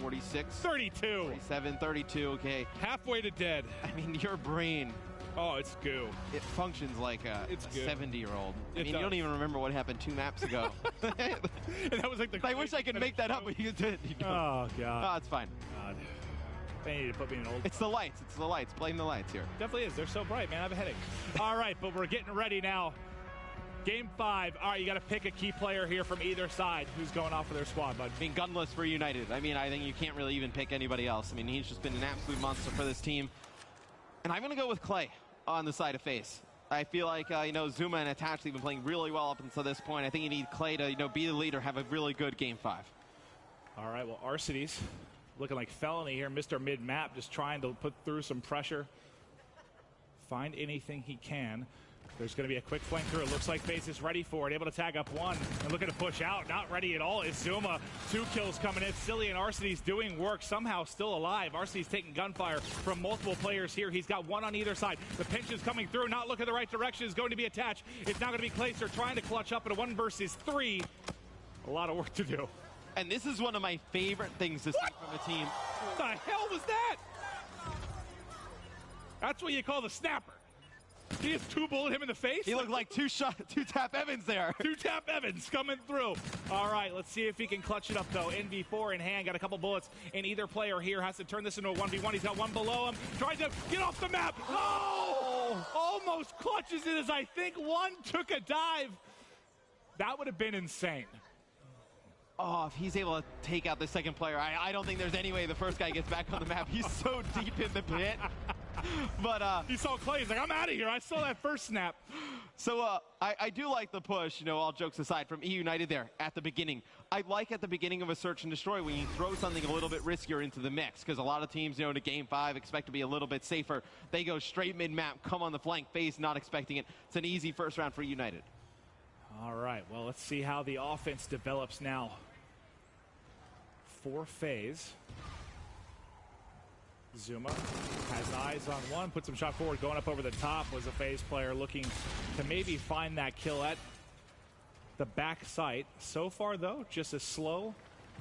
46, 32, 47, 32. Okay. halfway to dead. I mean, your brain, Oh, it's goo. it functions like a It's good. 70-year-old. I mean, It you does. don't even remember what happened 2 maps ago. And that was like the. I wish I could make that up, but you didn't. You don't. Oh God. Oh, it's fine. God. They need to put me in an old. It's the lights. It's the lights. Blame the lights here. Definitely is. They're so bright, man. I have a headache. All right, but we're getting ready now. Game 5. All right, you got to pick a key player here from either side. Who's going off for their squad, bud? I mean, gunless for United. I mean, I think you can't really even pick anybody else. I mean, he's just been an absolute monster for this team. And I'm going to go with Clay on the side of FaZe. I feel like, Zuma and Attach have been playing really well up until this point. I think you need Clay to, be the leader, have a really good Game 5. All right, well, Arcides looking like Felony here. Mr. Mid-Map just trying to put through some pressure. Find anything he can. There's going to be a quick flank through. It looks like FaZe is ready for it. Able to tag up one and looking to push out. Not ready at all is Zuma. 2 kills coming in. Silly and Arcides doing work. Somehow still alive. Arcides taking gunfire from multiple players here. He's got one on either side. The pinch is coming through. Not looking the right direction. Is going to be Attached. It's now going to be Clayster trying to clutch up at a 1 versus 3. A lot of work to do. And this is one of my favorite things to see from a team. What the hell was that? That's what you call the snapper. He just 2-bullet him in the face. He looked like 2-tap Evans there. 2-tap Evans coming through. All right, let's see if he can clutch it up, though. NV4 in hand, got a couple bullets, and either player here has to turn this into a 1v1. He's got one below him, tries to get off the map. Oh! Almost clutches it as I think one took a dive. That would have been insane. Oh, if he's able to take out the second player, I don't think there's any way the first guy gets back on the map. He's so deep in the pit. But he saw Clay. He's like, I'm out of here. I saw that first snap. So I do like the push, all jokes aside, from E United there at the beginning. I like at the beginning of a search and destroy when you throw something a little bit riskier into the mix, because a lot of teams, in a Game 5 expect to be a little bit safer. They go straight mid-map, come on the flank, FaZe not expecting it. It's an easy first round for United. All right, well, let's see how the offense develops now for FaZe. Zuma has eyes on one, puts some shot forward, going up over the top. Was a FaZe player looking to maybe find that kill at the back site. So far, though, just a slow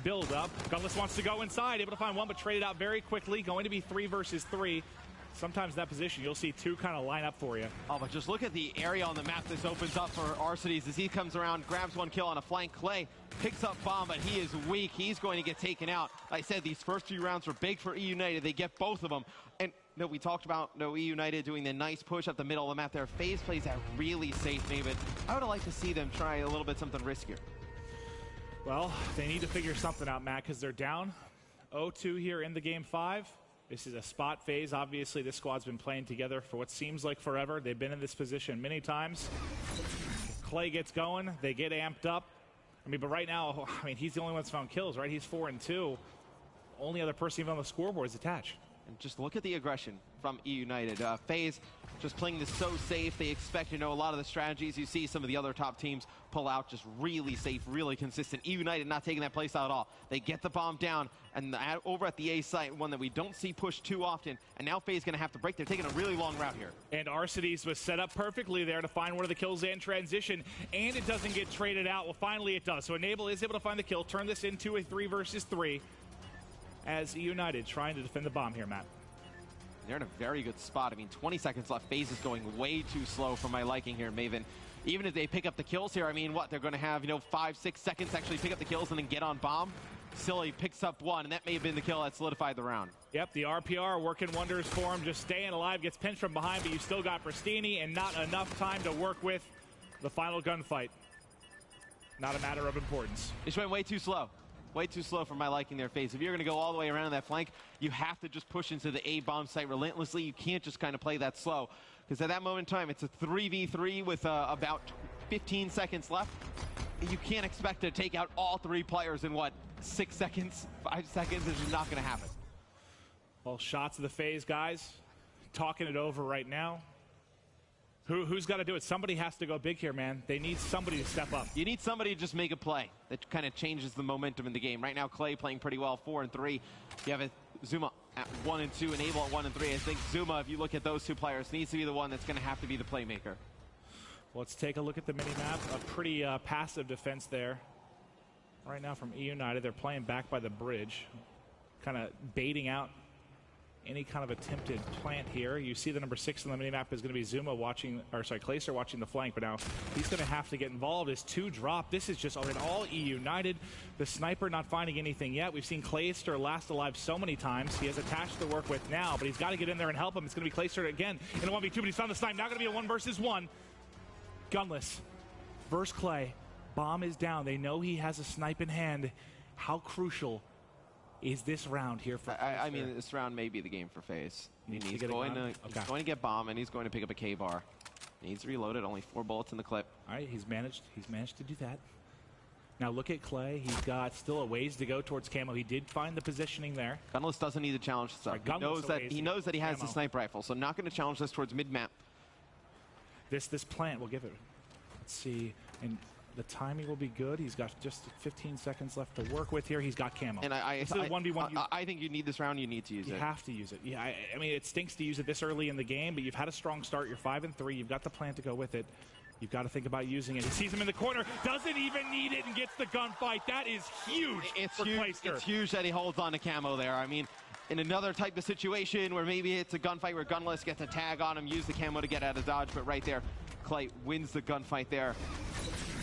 build up. Gunless wants to go inside, able to find one, but traded out very quickly. Going to be 3 versus 3. Sometimes that position, you'll see 2 kind of line up for you. Oh, but just look at the area on the map this opens up for Arcides as he comes around, grabs 1 kill on a flank. Clay picks up bomb, but he is weak. He's going to get taken out. Like I said, these first few rounds were big for E United. They get both of them. And we talked about E United doing the nice push up the middle of the map there. FaZe plays that really safe, maybe. I would have liked to see them try a little bit something riskier. Well, they need to figure something out, Matt, because they're down 0-2 here in the Game 5. This is a spot phase. Obviously, this squad's been playing together for what seems like forever. They've been in this position many times. Clay gets going. They get amped up. But right now, he's the only one that's found kills, right? He's 4-2. Only other person even on the scoreboard is Attached. And just look at the aggression from E United. FaZe just playing this so safe. They expect, a lot of the strategies you see some of the other top teams pull out, just really safe, really consistent. E United not taking that place out at all. They get the bomb down, and over at the A site, one that we don't see pushed too often, and now FaZe going to have to break. They're taking a really long route here. And Arcides was set up perfectly there to find one of the kills in transition, and it doesn't get traded out. Well, finally it does. So Enable is able to find the kill, turn this into a 3 versus 3. As E United trying to defend the bomb here, Matt. They're in a very good spot. 20 seconds left. FaZe is going way too slow for my liking here, Maven. Even if they pick up the kills here, they're going to have, 5-6 seconds to actually pick up the kills and then get on bomb. Silly picks up 1, and that may have been the kill that solidified the round. Yep, the RPR working wonders for him. Just staying alive, gets pinched from behind, but you still got Pristini and not enough time to work with the final gunfight. Not a matter of importance. They just went way too slow. Way too slow for my liking their FaZe. If you're going to go all the way around that flank, you have to just push into the A bomb site relentlessly. You can't just kind of play that slow. Because at that moment in time, it's a 3v3 with about 15 seconds left. You can't expect to take out all 3 players in, 6 seconds, 5 seconds? It's just not going to happen. Well, shots of the FaZe guys talking it over right now. Who's got to do it? Somebody has to go big here, man. They need somebody to step up. You need somebody to just make a play that kind of changes the momentum in the game. Right now, Clay playing pretty well, 4-3. You have Zuma at 1-2, Enable at 1-3. I think Zuma, if you look at those 2 players, needs to be the one that's going to have to be the playmaker. Let's take a look at the mini-map. A pretty passive defense there. Right now from E United, they're playing back by the bridge. kind of baiting out any kind of attempted plant here. You see the number 6 on the minimap is going to be Zuma watching, or sorry, Clayster watching the flank, but now he's going to have to get involved. His 2 drop. This is just all EU United. The sniper not finding anything yet. We've seen Clayster last alive so many times. He has attached to work with now, but he's got to get in there and help him. It's going to be Clayster again in a 1v2, but he's found the snipe. Now going to be a 1 versus 1. Gunless versus Clay. Bomb is down. They know he has a snipe in hand. How crucial is this round here for I mean, this round may be the game for FaZe. He's going to get bomb, and he's going to pick up a K-bar. Needs reloaded, only 4 bullets in the clip. All right, he's managed to do that. Now look at Clay. He's got still a ways to go towards camo. He did find the positioning there. Gunless doesn't need to challenge stuff. He knows that he has the sniper rifle, so not going to challenge this towards mid-map. This plant will give it. Let's see. And the timing will be good. He's got just 15 seconds left to work with here. He's got camo. And I think you need this round. You need to use it. You have to use it. Yeah, I mean, it stinks to use it this early in the game, but you've had a strong start. You're 5-3. You've got the plan to go with it. You've got to think about using it. He sees him in the corner, doesn't even need it, and gets the gunfight. That is huge for Clayster. It's huge that he holds on to camo there. I mean, in another type of situation where maybe it's a gunfight where Gunless gets a tag on him, use the camo to get out of dodge, but right there, Clay wins the gunfight there.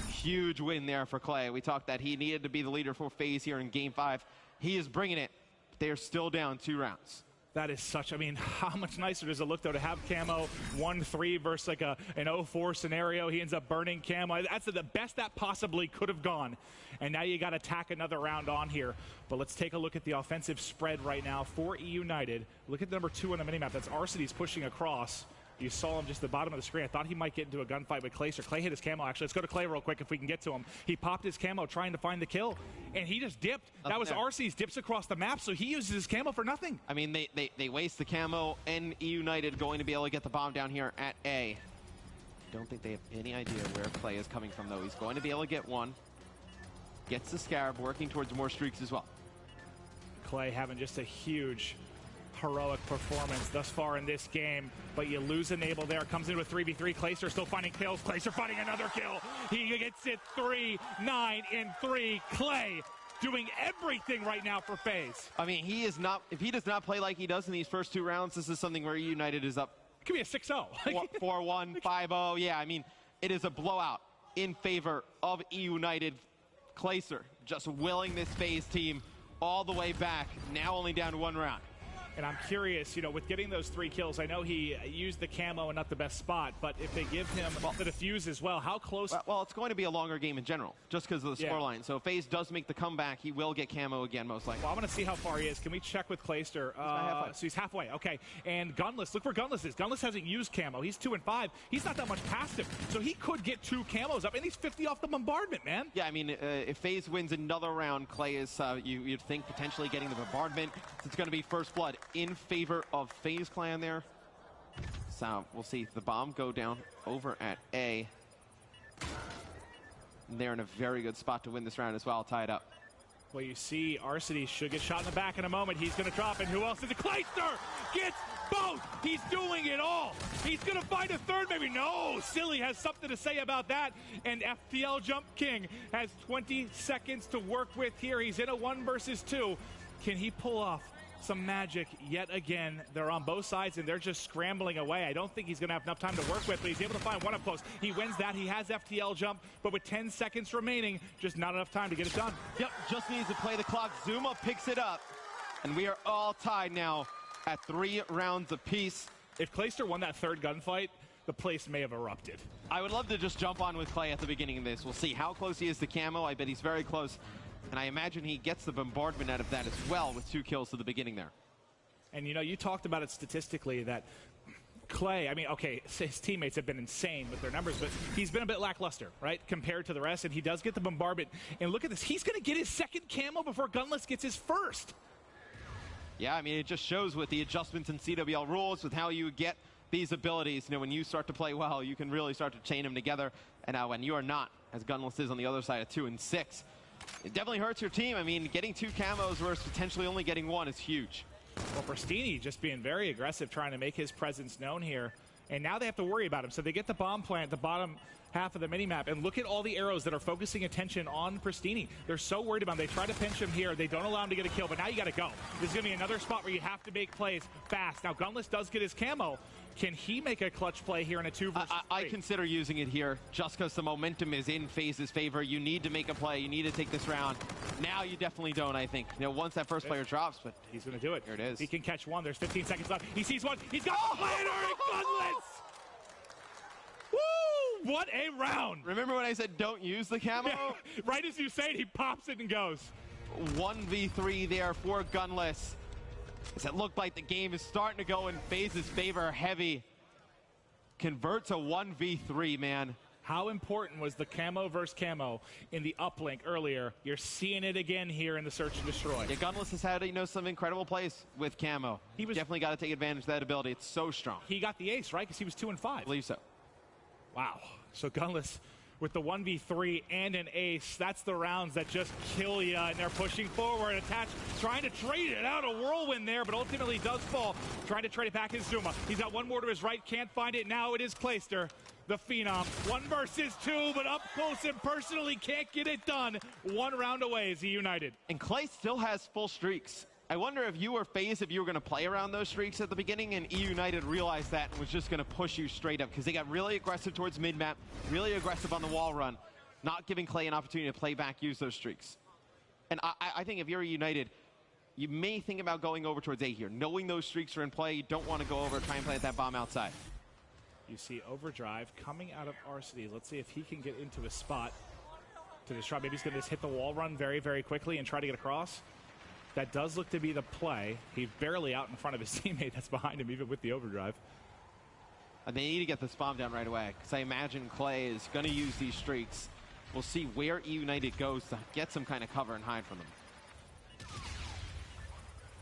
Huge win there for Clay. We talked that he needed to be the leader for FaZe here in Game 5. He is bringing it. They are still down 2 rounds. That is such, I mean, how much nicer does it look, though, to have camo 1-3 versus like an 0-4 scenario. He ends up burning camo. That's the best that possibly could have gone. And now you got to tack another round on here. But let's take a look at the offensive spread right now for EU United. Look at number 2 on the minimap. That's Arcitys pushing across. You saw him just at the bottom of the screen. I thought he might get into a gunfight with Clayster. Clay hit his camo, actually. Let's go to Clay real quick if we can get to him. He popped his camo trying to find the kill, and he just dipped. That was Arcitys dips across the map, so he uses his camo for nothing. I mean, they waste the camo, and EU United going to be able to get the bomb down here at A. Don't think they have any idea where Clay is coming from, though. He's going to be able to get one. Gets the Scarab, working towards more streaks as well. Clay having just a huge heroic performance thus far in this game, but you lose Enable there. Comes in with 3v3. Clayster still finding kills. Clayster finding another kill. He gets it 3, 9, and 3. Clay doing everything right now for FaZe. I mean, if he does not play like he does in these first 2 rounds, this is something where United is up. It could be a 6-0. 4-1, 5-0. Yeah, I mean, it is a blowout in favor of United. Clayster just willing this FaZe team all the way back, now only down to 1 round. And I'm curious, you know, with getting those 3 kills, I know he used the camo and not the best spot, but if they give him the defuse as well, how close? Well, it's going to be a longer game in general, just because of the scoreline. So if FaZe does make the comeback, he will get camo again, most likely. Well, I want to see how far he is. Can we check with Clayster? So he's halfway. Okay. And Gunless, look where Gunless is. Gunless hasn't used camo. He's 2-5. He's not that much past him. So he could get 2 camos up, and he's 50 off the bombardment, man. Yeah, I mean, if FaZe wins another round, Clay is, you'd think, potentially getting the bombardment. It's going to be first blood in favor of FaZe Clan there. So we'll see the bomb go down over at A. They're in a very good spot to win this round as well, tied up. Well, you see Arcitys should get shot in the back in a moment. He's going to drop, and who else is it? Clayster gets both. He's doing it all. He's going to find a third, maybe. No, Silly has something to say about that. And FPL Jump King has 20 seconds to work with here. He's in a 1 versus 2. Can he pull off some magic yet again? They're on both sides, and they're just scrambling away. I don't think he's going to have enough time to work with, but he's able to find one up close. He wins that. He has FTL jump, but with 10 seconds remaining, just not enough time to get it done. Yep, just needs to play the clock. Zuma picks it up, and we are all tied now at 3 rounds apiece. If Clayster won that 3rd gunfight, the place may have erupted. I would love to just jump on with Clay at the beginning of this. We'll see how close he is to camo. I bet he's very close. And I imagine he gets the bombardment out of that as well with 2 kills to the beginning there. And, you know, you talked about it statistically that Clay, I mean, okay, his teammates have been insane with their numbers, but he's been a bit lackluster, right, compared to the rest, and he does get the bombardment. And look at this. He's going to get his 2nd camo before Gunless gets his 1st. Yeah, I mean, it just shows with the adjustments in CWL rules, with how you get these abilities. You know, when you start to play well, you can really start to chain them together. And when you are not, as Gunless is on the other side at 2 and 6, it definitely hurts your team. I mean, getting 2 camos versus potentially only getting 1 is huge. Well, Pristini just being very aggressive, trying to make his presence known here. And now they have to worry about him. So they get the bomb plant at the bottom half of the minimap. And look at all the arrows that are focusing attention on Pristini. They're so worried about him. They try to pinch him here. They don't allow him to get a kill. But now you got to go. This is going to be another spot where you have to make plays fast. Now, Gunless does get his camo. Can he make a clutch play here in a 2 versus 3? I consider using it here just because the momentum is in FaZe's favor. You need to make a play. You need to take this round. Now you definitely don't, I think. You know, once that first player drops, but he's going to do it. Here it is. He can catch one. There's 15 seconds left. He sees one. He's got the planner and Gunless! Woo! What a round! Remember when I said don't use the camo? Yeah, right as you say it, he pops it and goes. 1v3 there for Gunless. As it looked like the game is starting to go in FaZe's favor heavy. Converts a 1v3, man. How important was the camo versus camo in the uplink earlier? You're seeing it again here in the Search and Destroy. Yeah, Gunless has had, some incredible plays with camo. He definitely got to take advantage of that ability. It's so strong. He got the ace, right? Because he was 2 and 5. I believe so. Wow. So Gunless with the 1v3 and an ace. That's the rounds that just kill you, and they're pushing forward, attached, trying to trade it out. A whirlwind there, but ultimately does fall. Trying to trade it back is Zuma. He's got one more to his right, can't find it. Now it is Clayster, the Phenom. 1 versus 2, but up close and personally can't get it done. 1 round away is United. And Clay still has full streaks. I wonder if you were FaZe, if you were going to play around those streaks at the beginning, and United realized that and was just going to push you straight up, because they got really aggressive towards mid-map, really aggressive on the wall run, not giving Clay an opportunity to play back, use those streaks. And I think if you're United, you may think about going over towards A here. Knowing those streaks are in play, you don't want to go over, try and plant that bomb outside. You see Overdrive coming out of Arcity. Let's see if he can get into a spot to destroy. Maybe he's going to just hit the wall run very, very quickly and try to get across. That does look to be the play. He's barely out in front of his teammate that's behind him, even with the overdrive. And they need to get this bomb down right away, because I imagine Clay is going to use these streaks. We'll see where United goes to get some kind of cover and hide from them.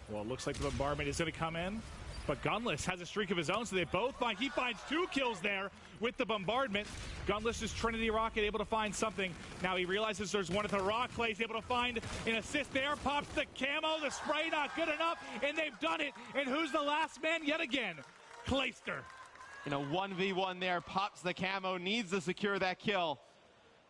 Well, it looks like the bombardment is going to come in, but Gunless has a streak of his own, so they both find. He finds 2 kills there with the bombardment. Gunless is Trinity Rocket able to find something. Now he realizes there's one at the rock. Clay's able to find an assist there. Pops the camo. The spray not good enough, and they've done it. And who's the last man yet again? Clayster. 1v1 there. Pops the camo. Needs to secure that kill.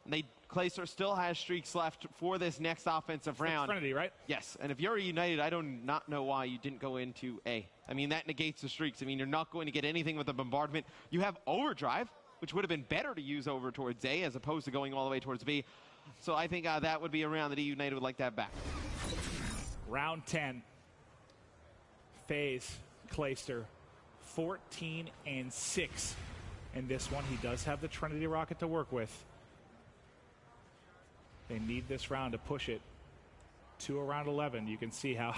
And Clayster still has streaks left for this next offensive round. Trinity, right? Yes. And if you're United, I do not know why you didn't go into A. I mean, that negates the streaks. I mean, you're not going to get anything with the bombardment. You have overdrive, which would have been better to use over towards A as opposed to going all the way towards B. So I think that would be a round that United would like to have back. Round 10. FaZe, Clayster, 14 and 6. And this one, he does have the Trinity Rocket to work with. They need this round to push it to around 11. You can see how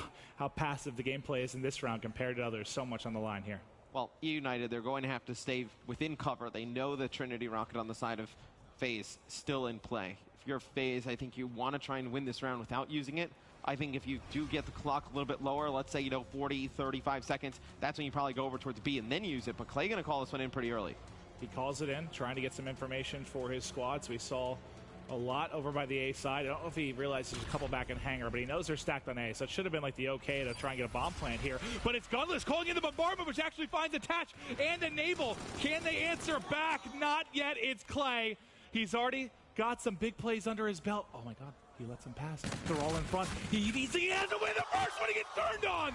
passive the gameplay is in this round compared to others. So much on the line here. Well, United, they're going to have to stay within cover. They know the Trinity Rocket on the side of FaZe still in play. If you're FaZe, I think you want to try and win this round without using it. I think if you do get the clock a little bit lower, let's say, 40, 35 seconds, that's when you probably go over towards B and then use it. But Clay going to call this one in pretty early. He calls it in, trying to get some information for his squad. So we saw a lot over by the A side. I don't know if he realizes there's a couple back in hangar, but he knows they're stacked on A, so it should have been like the okay to try and get a bomb plant here. But it's Gunless calling in the bombardment, which actually finds Attach and Enable. Can they answer back? Not yet. It's Clay. He's already got some big plays under his belt. Oh my God, he lets them pass. They're all in front. He has to win the first one. He gets turned on.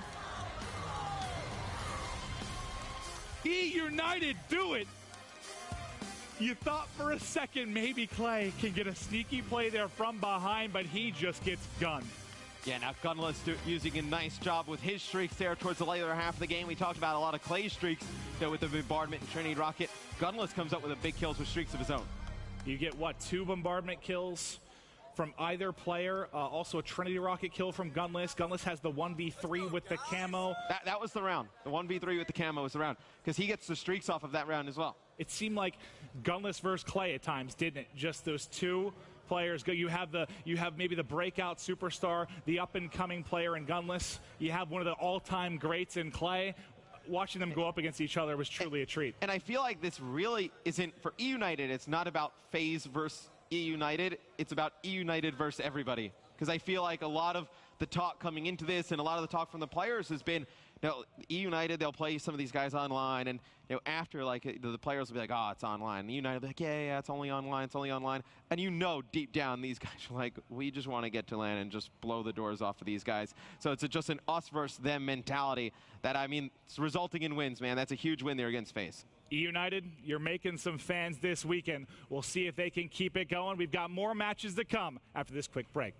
United do it. You thought for a second maybe Clay can get a sneaky play there from behind, but he just gets gunned. Yeah, now Gunless using a nice job with his streaks there towards the later half of the game. We talked about a lot of Clay streaks with the bombardment and Trinity Rocket. Gunless comes up with a big kills with streaks of his own. You get, 2 bombardment kills from either player. Also a Trinity Rocket kill from Gunless. Gunless has the 1v3 with the camo. That was the round. The 1v3 with the camo was the round, because he gets the streaks off of that round as well. It seemed like Gunless versus Clay at times, didn't it? Just those 2 players go. You have maybe the breakout superstar, the up-and-coming player in Gunless. You have one of the all-time greats in Clay. Watching them go up against each other was truly a treat. And I feel like this really isn't, for E-United, it's not about FaZe versus E-United. It's about E-United versus everybody. Because I feel like a lot of the talk coming into this, and a lot of the talk from the players has been, United, they'll play some of these guys online, and after, like, the players will be like, oh, it's online. And United will be like, yeah, it's only online, it's only online. And deep down, these guys are like, we just want to get to LAN and just blow the doors off of these guys. So it's just an us versus them mentality that, it's resulting in wins, man. That's a huge win there against FaZe. United, you're making some fans this weekend. We'll see if they can keep it going. We've got more matches to come after this quick break.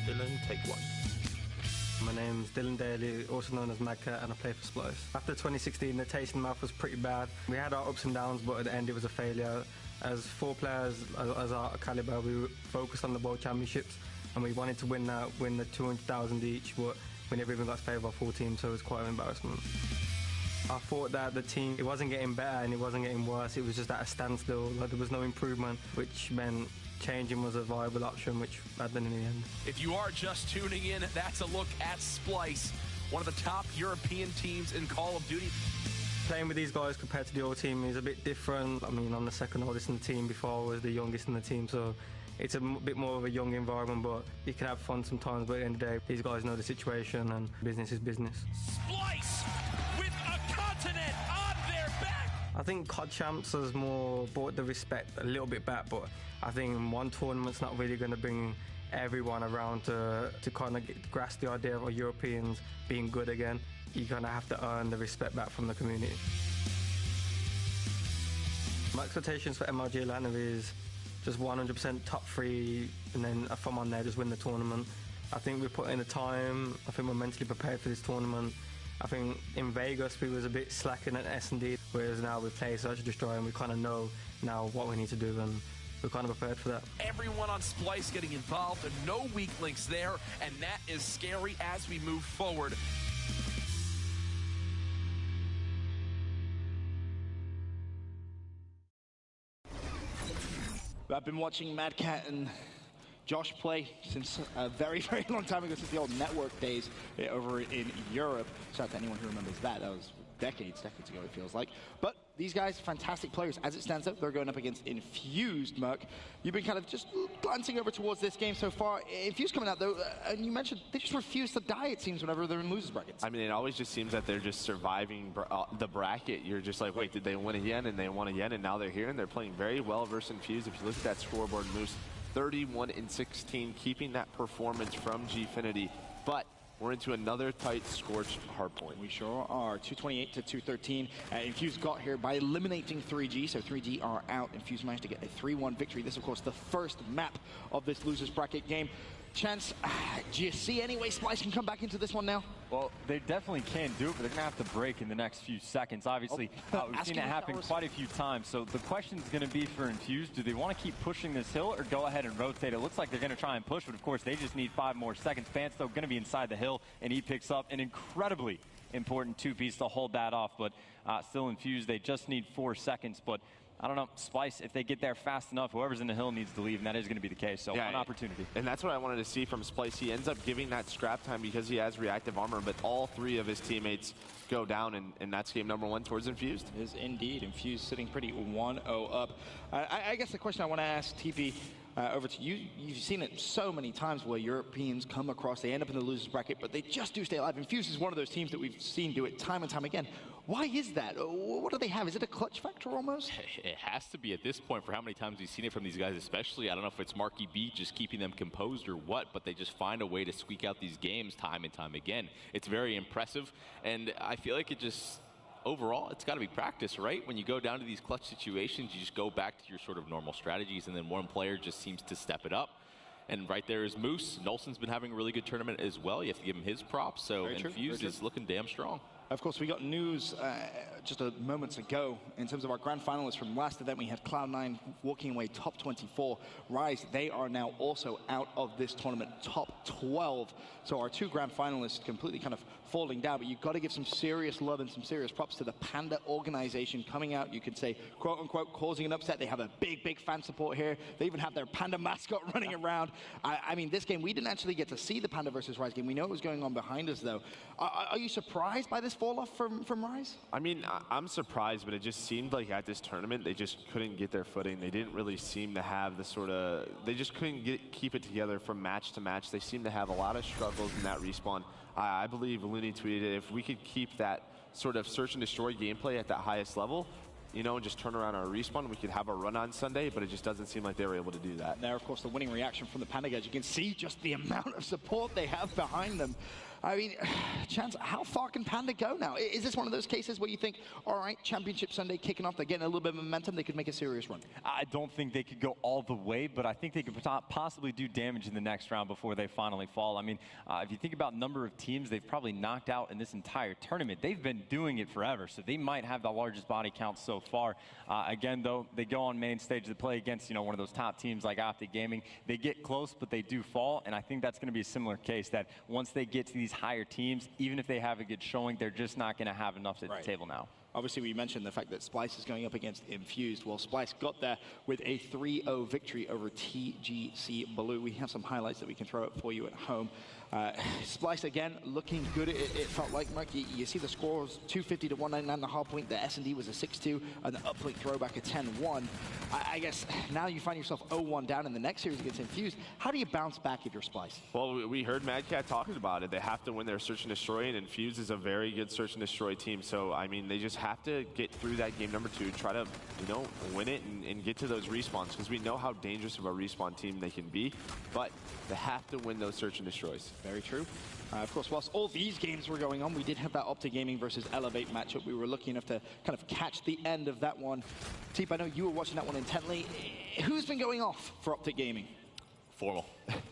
Dylan, take one. My name's Dylan Daly, also known as Magcat, and I play for Sploce. After 2016, the taste in the mouth was pretty bad. We had our ups and downs, but at the end it was a failure. As 4 players, as our caliber, we were focused on the World Championships, and we wanted to win the 200,000 each, but we never even got to play with our full team, so it was quite an embarrassment. I thought that the team, it wasn't getting better and it wasn't getting worse, it was just at a standstill, like there was no improvement, which meant changing was a viable option, which I did in the end. If you are just tuning in, that's a look at Splyce, one of the top European teams in Call of Duty. Playing with these guys compared to the old team is a bit different. I mean, I'm the second oldest in the team, before I was the youngest in the team, so it's a bit more of a young environment, but you can have fun sometimes, but at the end of the day, these guys know the situation and business is business. Splyce with a continent on their back! I think COD Champs has more brought the respect a little bit back, but I think one tournament's not really going to bring everyone around to kind of grasp the idea of Europeans being good again. You're going to have to earn the respect back from the community. My expectations for MRG Atlanta is just 100% top 3, and then from on there, just win the tournament. I think we put in the time. I think we're mentally prepared for this tournament. I think in Vegas we was a bit slacking at S&D, whereas now we play Search and Destroy and we kind of know now what we need to do, and we're kind of prepared for that. Everyone on Splyce getting involved, and no weak links there, and that is scary as we move forward. I've been watching Mad Cat and Josh play since a very, very long time ago, since the old network days over in Europe. Shout out to anyone who remembers that. That was decades ago, it feels like. But these guys, fantastic players. As it stands out, they're going up against Infused, Merc. You've been kind of just glancing over towards this game so far. Infused coming out, though, and you mentioned they just refuse to die, it seems, whenever they're in losers brackets. I mean, it always just seems that they're just surviving the bracket. You're just like, wait, did they win again? And they won again, and now they're here, and they're playing very well versus Infused. If you look at that scoreboard, Moose, 31-16, keeping that performance from Gfinity. But we're into another tight, scorched hardpoint. We sure are. 228 to 213. Infused got here by eliminating 3G, so 3G are out. Infused managed to get a 3-1 victory. This, of course, the first map of this losers bracket game. Chance, do you see any way Splyce can come back into this one now? Well, they definitely can do it, but they're going to have to break in the next few seconds. Obviously, we've seen it happen quite a few times. So the question is going to be for Infused, do they want to keep pushing this hill or go ahead and rotate? It looks like they're going to try and push, but of course, they just need 5 more seconds. Phansto going to be inside the hill, and he picks up an incredibly important 2-piece to hold that off. But still Infused, they just need 4 seconds. But I don't know, Splyce, if they get there fast enough, whoever's in the hill needs to leave, and that is going to be the case. So yeah, one opportunity. And that's what I wanted to see from Splyce. He ends up giving that scrap time because he has reactive armor, but all 3 of his teammates go down, and that's game number 1 towards Infused. It is indeed. Infused sitting pretty 1-0 up. I guess the question I want to ask TP over to you. You've seen it so many times where Europeans come across, they end up in the losers bracket, but they just do stay alive. Infused is one of those teams that we've seen do it time and time again. Why is that? What do they have? Is it a clutch factor almost? It has to be at this point for how many times we've seen it from these guys, especially. I don't know if it's Marky B just keeping them composed or what, but they just find a way to squeak out these games time and time again. It's very impressive, and I feel like it just, overall, it's got to be practice, right? When you go down to these clutch situations, you just go back to your sort of normal strategies, and then one player just seems to step it up. And right there is Moose. Nolson's been having a really good tournament as well. You have to give him his props. So Infused is looking damn strong. Of course, we got news just moments ago in terms of our grand finalists from last event. We had Cloud9 walking away top 24. Rise, they are now also out of this tournament, top 12. So our 2 grand finalists completely kind of falling down, but you've got to give some serious love and some serious props to the Panda organization coming out. You could say, quote unquote, causing an upset. They have a big, big fan support here. They even have their Panda mascot running around. I mean, this game, we didn't actually get to see the Panda versus Rise game. We know what was going on behind us, though. Are you surprised by this fall off from Rise? I mean, I'm surprised, but it just seemed like at this tournament, they just couldn't get their footing. They didn't really seem to have the sort of, they just couldn't keep it together from match to match. They seem to have a lot of struggles in that respawn. I believe Looney tweeted, if we could keep that sort of search and destroy gameplay at that highest level, you know, and just turn around our respawn, we could have a run on Sunday, but it just doesn't seem like they were able to do that. There, of course, the winning reaction from the Panda guys. You can see just the amount of support they have behind them. I mean, Chance, how far can Panda go now? Is this one of those cases where you think, all right, Championship Sunday kicking off, they're getting a little bit of momentum, they could make a serious run? I don't think they could go all the way, but I think they could possibly do damage in the next round before they finally fall. I mean, if you think about number of teams they've probably knocked out in this entire tournament, they've been doing it forever, so they might have the largest body count so far. Again, though, they go on main stage to play against, you know, one of those top teams like Optic Gaming. They get close, but they do fall, and I think that's going to be a similar case, that once they get to these higher teams, even if they have a good showing, they're just not going to have enough at the table now. Obviously, we mentioned the fact that Splyce is going up against Infused. Well, Splyce got there with a 3-0 victory over TGC Blue. We have some highlights that we can throw up for you at home. Splyce, again, looking good. It felt like, Mark, you see the scores, 250 to 199 the hard point. The S&D was a 6-2, and the uplink throwback a 10-1. I guess now you find yourself 0-1 down in the next series against Infused. How do you bounce back if you're Splyce? Well, we heard Mad Cat talking about it. They have to win their search and destroy, and Infused is a very good search and destroy team. So, I mean, they just have to get through that game number 2, try to, you know, win it and get to those respawns, because we know how dangerous of a respawn team they can be, but they have to win those search and destroys. Very true. Of course, whilst all these games were going on, we did have that Optic Gaming versus Elevate matchup. We were lucky enough to kind of catch the end of that one. Teep, I know you were watching that one intently. Who's been going off for Optic Gaming? Formal.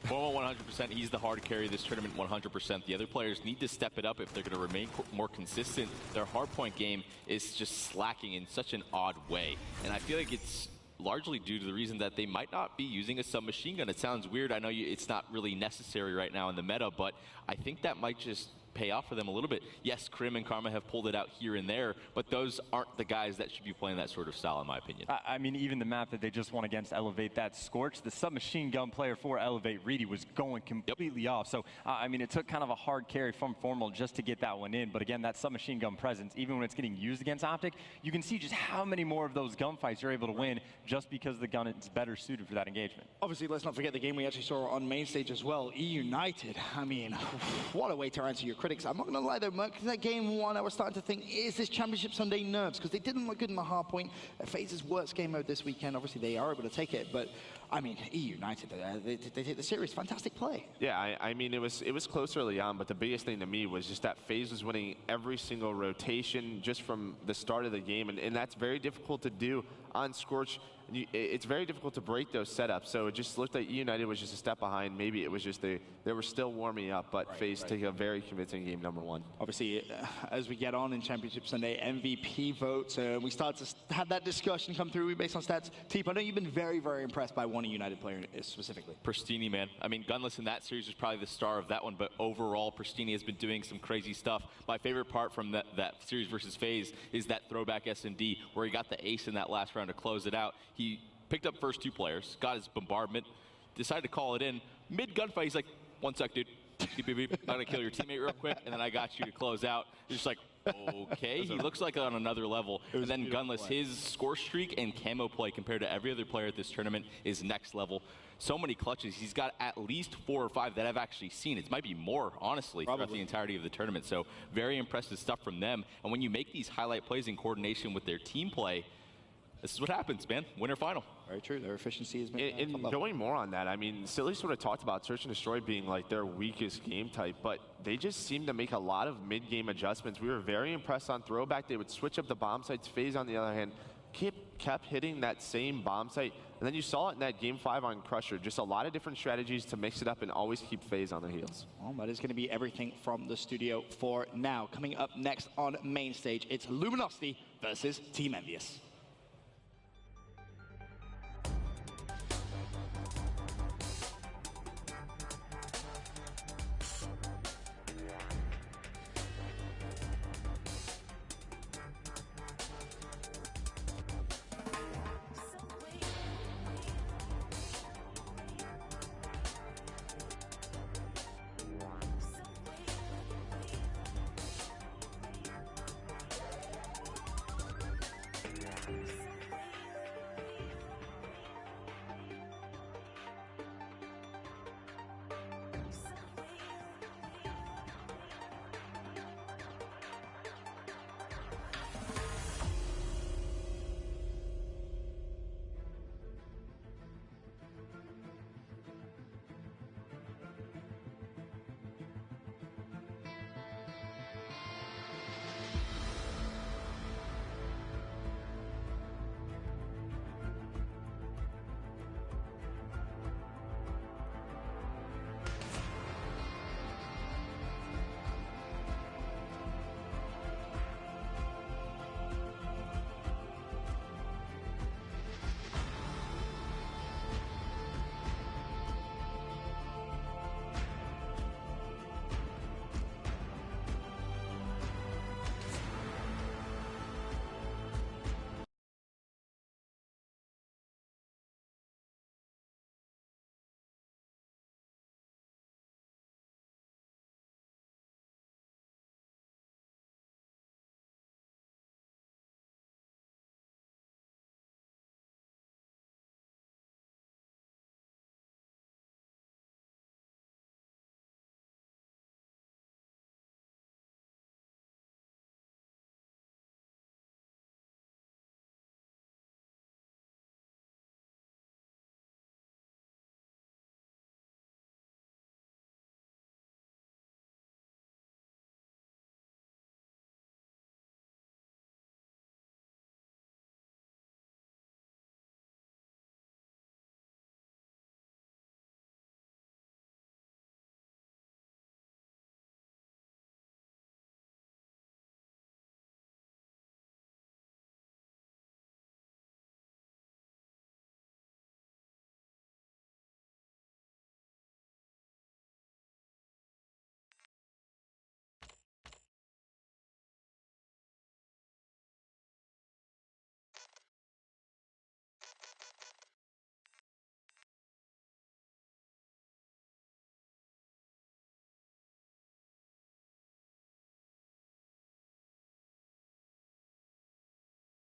Formal 100%. He's the hard carry of this tournament 100%. The other players need to step it up if they're going to remain more consistent. Their hardpoint game is just slacking in such an odd way. And I feel like it's largely due to the reason that they might not be using a submachine gun. It sounds weird. I know it's not really necessary right now in the meta, but I think that might just pay off for them a little bit. Yes, Krim and Karma have pulled it out here and there, but those aren't the guys that should be playing that sort of style, in my opinion. I mean, even the map that they just won against Elevate, that Scorch, the submachine gun player for Elevate, Reedy, was going completely off. So, I mean, it took kind of a hard carry from Formal just to get that one in. But again, that submachine gun presence, even when it's getting used against Optic, you can see just how many more of those gunfights you're able to win just because the gun is better suited for that engagement. Obviously, let's not forget the game we actually saw on main stage as well. E-United, I mean, what a way to answer your critics. I'm not going to lie though, Merc, that game one, I was starting to think, is this Championship Sunday nerves? Because they didn't look good in the hard point. FaZe's worst game mode this weekend, obviously they are able to take it, but I mean, E-United, they take the series, fantastic play. Yeah, I mean, it was close early on, but the biggest thing to me was just that FaZe was winning every single rotation just from the start of the game, and that's very difficult to do on Scorch. It's very difficult to break those setups, so it just looked like E-United was just a step behind. Maybe it was just they were still warming up, but FaZe take a very convincing game number one. Obviously, as we get on in Championship Sunday, MVP votes, we start to have that discussion come through based on stats. Teep, I know you've been very, very impressed by one E-United player specifically. Pristini, man. I mean, Gunless in that series was probably the star of that one, but overall, Pristini has been doing some crazy stuff. My favorite part from that series versus FaZe is that throwback S&D where he got the ace in that last round to close it out. He picked up first two players, got his bombardment, decided to call it in. Mid-gunfight, he's like, 1 sec, dude. Beep, beep, beep. I'm going to kill your teammate real quick, and then I got you to close out. It's just like, okay. He looks like on another level. And then Gunless, his score streak and camo play compared to every other player at this tournament is next level. So many clutches. He's got at least 4 or 5 that I've actually seen. It might be more, honestly, throughout the entirety of the tournament. So very impressive stuff from them. And when you make these highlight plays in coordination with their team play, this is what happens, man. Winner final. Very true. Their efficiency has been and going more on that, I mean, Silly sort of talked about Search and Destroy being like their weakest game type, but they just seem to make a lot of mid-game adjustments. We were very impressed on Throwback. They would switch up the bomb sites. FaZe, on the other hand, kept hitting that same bomb site. And then you saw it in that Game 5 on Crusher. Just a lot of different strategies to mix it up and always keep FaZe on their heels. Well, that is going to be everything from the studio for now. Coming up next on main stage, it's Luminosity versus Team Envious.